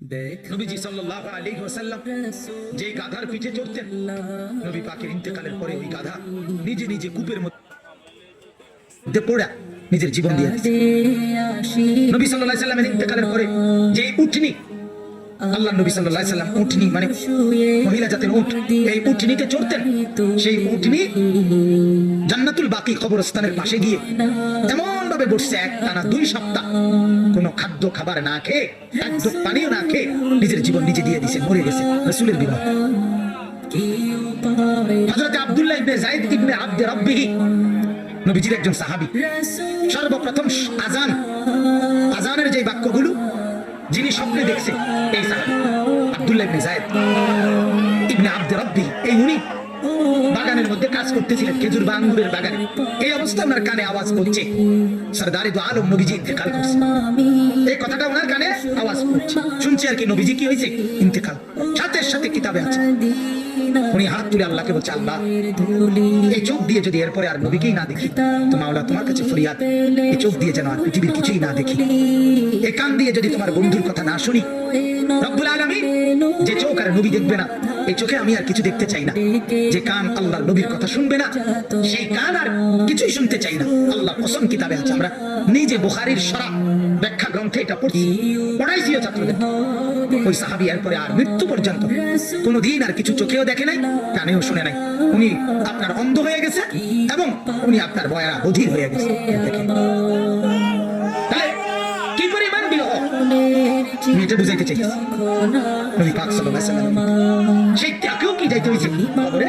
নবীজি সাল্লাল্লাহু আলাইহি ওয়াসাল্লাম যে গাধার পিঠে চড়তেন, নবী পাকের ইন্তেকালের পরে ওই গাধা নিজে নিজে কূপের মধ্যে পড়ে নিজের জীবন দিয়ে দিয়েছে। নবী সাল্লাল্লাহু আলাইহি ওয়াসাল্লামের ইন্তেকালের পরে যে উটনি, আল্লাহ নবী সাল্লাল্লাহু আলাইহি ওয়াসাল্লাম উটনি মানে মহিলা জাতের উট, এই উটনিতে চড়তেন। সেই উটনি জান্নাতুল বাকি কবরস্থানের পাশে গিয়ে এমন ভাবে বসছে, একটানা 2 সপ্তাহ কোনো খাদ্য খাবার না খেয়ে, একটু পানিও না খেয়ে নিজের জীবন নিজে দিয়ে দিয়েছে, মরে গেছে রাসূলের বিনয়। হযরত আব্দুল্লাহ ইবনে যায়েদ ইবনে আব্দ রাব্বিহি নবীজির একজন সাহাবী। সর্বপ্রথম আজানের যে বাক্যগুলো যিনি স্বপ্নে দেখছে, এই সাহাবী আব্দুল্লাহ ইবনে যায়েদ ইবনে আব্দ রাব্বিহি, এই উনি বাগানের মধ্যে কাজ করতেছিলেন, খেজুর বা আঙ্গুরের বাগানে। এই অবস্থায় ওনার কানে আওয়াজ পড়ছে, সরদারে দু আলম নবীজি ইন্তেকাল করছে। এই কথাটা ওনার কানে আওয়াজ পড়ছে, শুনছে আর কি, নবীজি কি হয়েছে, ইন্তেকাল। সাথে সাথে কিতাবে আছে, উনি হাত তুলে আল্লাহকে বলছে, আল্লাহ এই চোখ দিয়ে যদি এরপরে আর নবীকেই না দেখি তো মাওলা তোমার কাছে ফরিয়াদ, এই চোখ দিয়ে যেন আর পৃথিবীর কিছুই না দেখি, এই কান দিয়ে যদি তোমার বন্ধুর কথা না শুনি, রব্বুল আলামিন যে চোখ আর নবী দেখবে না, এই চোখে আমি আর কিছু দেখতে চাই না। যে কান আল্লাহর নবীর কথা শুনবে না, সেই কান আর কিছুই শুনতে চাই না। আল্লাহ কসম, কিতাবে আছে, আমরা নিজে বুখারীর শরহ ব্যাখ্যা গ্রন্থে এটা পড়াইছিও ছাত্রদের। ওই সাহাবী এরপরে আর মৃত্যু পর্যন্ত কোনোদিন আর কিছু চোখেও দেখে নাই, কানেও শুনে নাই। উনি আপনার অন্ধ হয়ে গেছে এবং উনি আপনার বয়রা বধির হয়ে গেছে। দেখেন কি পরিমাণ বিরহ, আমি এটা বুঝাইতে চাইছি। নবী পাক সাল্লাল্লাহু আলাইহি ওয়াসাল্লাম সেই ত্যাগেও কি যাইতে হয়েছে, কবরে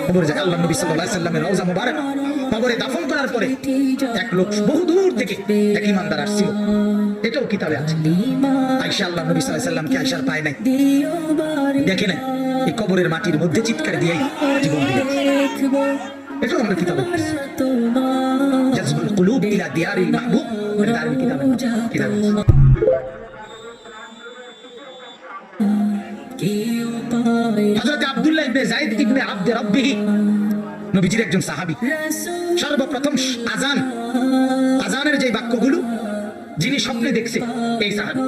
কবরে যায়। আল্লাহ নবী সাল্লাল্লাহু আলাইহি ওয়াসাল্লামের রওজা মুবারক কবরে দাফন করার পরে এক লোক বহু দূর থেকে এক ঈমানদার আসছিল, এটাও কিতাবে আছে। আয়েশা আল্লাহ নবী সাল্লাল্লাহু আলাইহি ওয়াসাল্লামকে আয়েশার পায় নাই, দেখে নাই, এই কবরের মাটির মধ্যে চিৎকার দিয়ে জীবন দিল। এটাও আমরা কিতাবে পড়ছি, জাযবুল কুলুব ইলা দিয়ারিল মাহবুব, এটা আরবি কিতাবে হযরত আব্দুল্লাহ ইবনে যায়েদ ইবনে আব্দ রাব্বিহি নবীজির একজন সাহাবী। সর্বপ্রথম আজানের যে বাক্যগুলো যিনি স্বপ্নে দেখছে, এই সাহাবী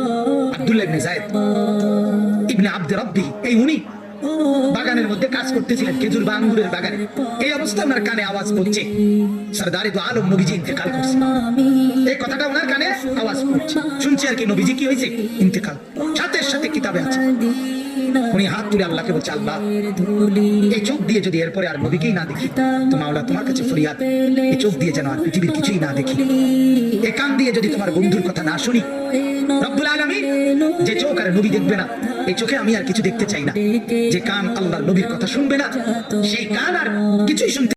আব্দুল্লাহ ইবনে যায়েদ ইবনে আব্দ রাব্বিহি, এই উনি বাগানের মধ্যে কাজ করতেছিলেন, খেজুর বা আঙ্গুরের বাগানে। এই অবস্থায় ওনার কানে আওয়াজ পড়ছে, সরদারে দু আলম নবীজি ইন্তেকাল করছে। এই কথাটা ওনার কানে আওয়াজ পড়ছে, শুনছে আর কি, নবীজি কি হয়েছে, ইন্তেকাল। সাথে সাথে কিতাবে আছে, উনি হাত তুলে আল্লাহকে বলছে, আল্লাহ এই চোখ দিয়ে যদি এরপরে আর নবীকেই না দেখি তো মাওলা তোমার কাছে ফরিয়াদ, এই চোখ দিয়ে যেন আর পৃথিবীর কিছুই না দেখি, এই কান দিয়ে যদি তোমার বন্ধুর কথা না শুনি, রব্বুল আলামিন যে চোখ আর নবী দেখবে না, এই চোখে আমি আর কিছু দেখতে চাই না। যে কান আল্লাহর নবীর কথা শুনবে না, সেই কান আর কিছুই শুনতে